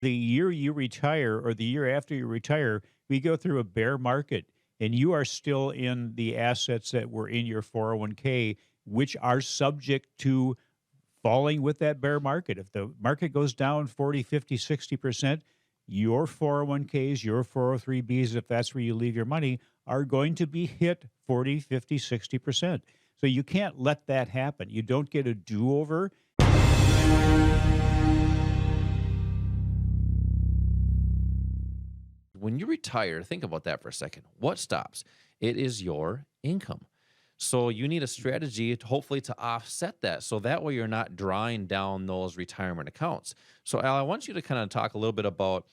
The year you retire or the year after you retire, we go through a bear market and you are still in the assets that were in your 401k, which are subject to falling with that bear market. If the market goes down 40, 50, 60%, your 401ks, your 403bs, if that's where you leave your money, are going to be hit 40, 50, 60%. So you can't let that happen. You don't get a do over. When you retire, think about that for a second. What stops? It is your income. So you need a strategy to hopefully to offset that. So that way you're not drawing down those retirement accounts. So Al, I want you to kind of talk a little bit about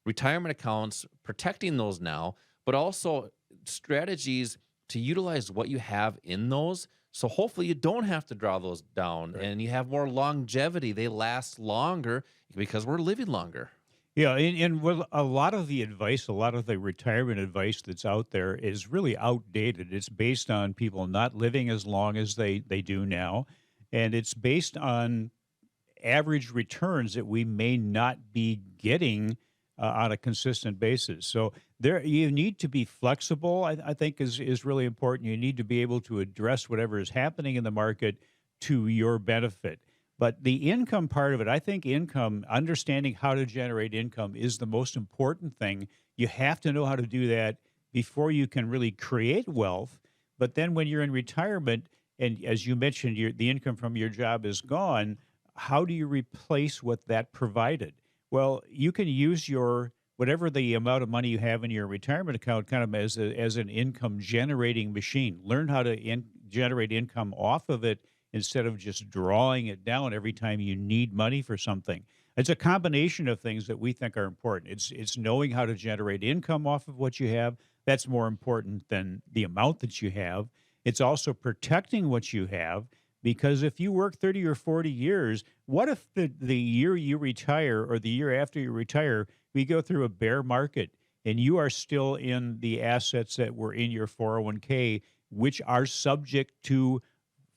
retirement accounts, protecting those now, but also strategies to utilize what you have in those. So hopefully you don't have to draw those down Right. and you have more longevity. They last longer because we're living longer. Yeah, and well, a lot of the advice, a lot of the retirement advice that's out there is really outdated. It's based on people not living as long as they do now, and it's based on average returns that we may not be getting on a consistent basis. So there, you need to be flexible. I think is really important. You need to be able to address whatever is happening in the market to your benefit. But the income part of it, I think income, understanding how to generate income is the most important thing. You have to know how to do that before you can really create wealth. But then when you're in retirement, and as you mentioned, the income from your job is gone, how do you replace what that provided? Well, you can use your whatever the amount of money you have in your retirement account kind of as an income generating machine. Learn how to generate income off of it instead of just drawing it down every time you need money for something. It's a combination of things that we think are important. It's knowing how to generate income off of what you have. That's more important than the amount that you have. It's also protecting what you have because if you work 30 or 40 years, what if the year you retire or the year after you retire, we go through a bear market and you are still in the assets that were in your 401k, which are subject to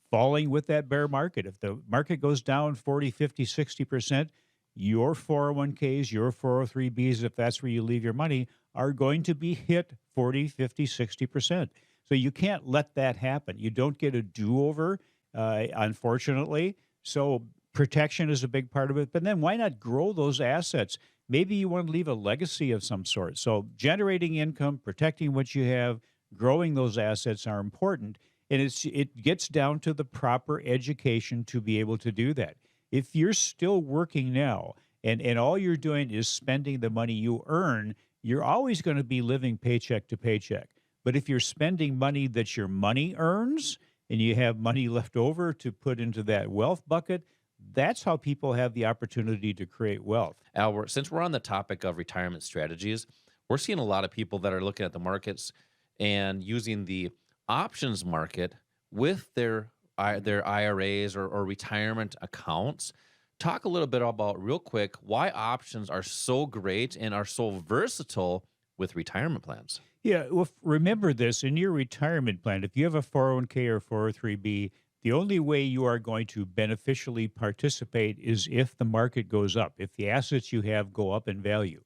falling with that bear market. If the market goes down 40, 50, 60%, your 401ks, your 403bs, if that's where you leave your money, are going to be hit 40, 50, 60%. So you can't let that happen. You don't get a do over, unfortunately. So protection is a big part of it. But then why not grow those assets? Maybe you want to leave a legacy of some sort. So generating income, protecting what you have, growing those assets are important. And it gets down to the proper education to be able to do that. If you're still working now and all you're doing is spending the money you earn, you're always going to be living paycheck to paycheck. But if you're spending money that your money earns and you have money left over to put into that wealth bucket, that's how people have the opportunity to create wealth. Al, since we're on the topic of retirement strategies, we're seeing a lot of people that are looking at the markets and using the options market with their IRAs or retirement accounts. Talk a little bit about real quick why options are so great and are so versatile with retirement plans. Yeah, well, remember this in your retirement plan. If you have a 401k or 403b, the only way you are going to beneficially participate is if the market goes up, if the assets you have go up in value.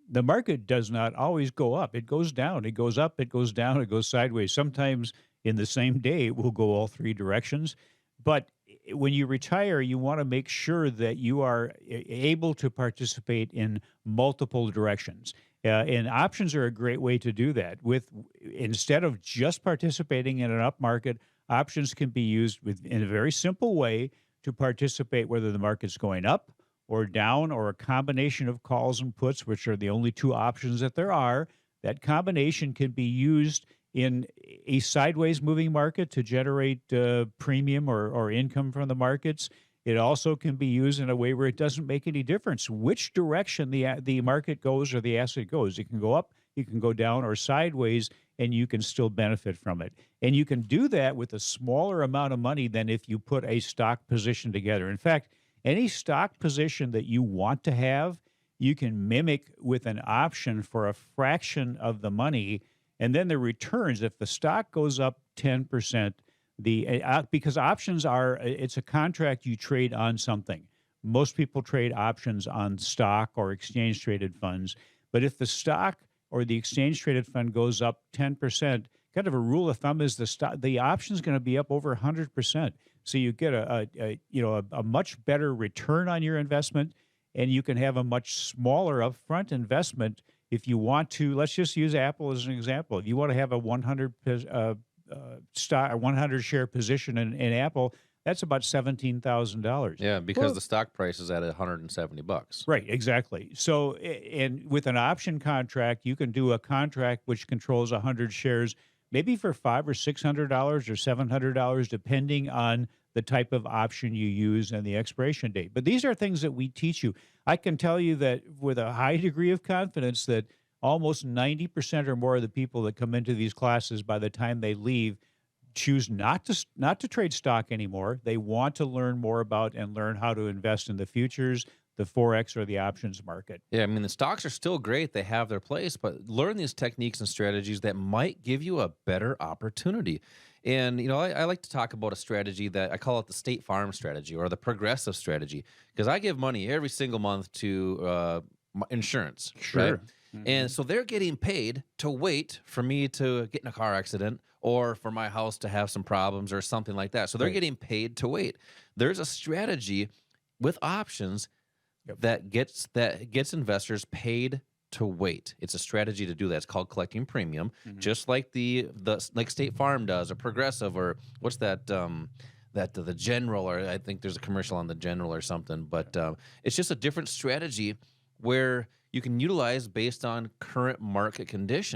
The market does not always go up. It goes down. It goes up. It goes down. It goes sideways. Sometimes in the same day, it will go all three directions. But when you retire, you want to make sure that you are able to participate in multiple directions. And options are a great way to do that. With instead of just participating in an up market, options can be used in a very simple way to participate whether the market's going up or down or a combination of calls and puts, which are the only two options that there are. That combination can be used in a sideways moving market to generate premium or income from the markets. It also can be used in a way where it doesn't make any difference which direction the market goes or the asset goes. It can go up, you can go down, or sideways, and you can still benefit from it. And you can do that with a smaller amount of money than if you put a stock position together. In fact, any stock position that you want to have, you can mimic with an option for a fraction of the money. And then the returns, if the stock goes up 10%, because options are, it's a contract you trade on something. Most people trade options on stock or exchange traded funds. But if the stock or the exchange traded fund goes up 10%, kind of a rule of thumb is the option is going to be up over 100%. So you get a much better return on your investment, and you can have a much smaller upfront investment if you want to. Let's just use Apple as an example. If you want to have a 100 share position in Apple, that's about $17,000. Yeah, because Well, the stock price is at 170 bucks. right, exactly. So, and with an option contract, you can do a contract which controls 100 shares, maybe for $500 or $600 or $700, depending on the type of option you use and the expiration date. But these are things that we teach you. I can tell you that with a high degree of confidence that almost 90% or more of the people that come into these classes, by the time they leave, choose not to trade stock anymore. They want to learn more about and learn how to invest in the futures, the forex, or the options market. Yeah, I mean, the stocks are still great. They have their place, but learn these techniques and strategies that might give you a better opportunity. And, I like to talk about a strategy that I call it the State Farm strategy or the progressive strategy, because I give money every single month to insurance, right? Sure. And Mhm. so they're getting paid to wait for me to get in a car accident or for my house to have some problems or something like that. So they're Right. getting paid to wait. There's a strategy with options Yep. that gets investors paid to wait. It's a strategy to do that. It's called collecting premium, Mhm. just like like State Farm does, or Progressive, or what's that that the General, or I think there's a commercial on the General or something. But it's just a different strategy where you can utilize based on current market conditions.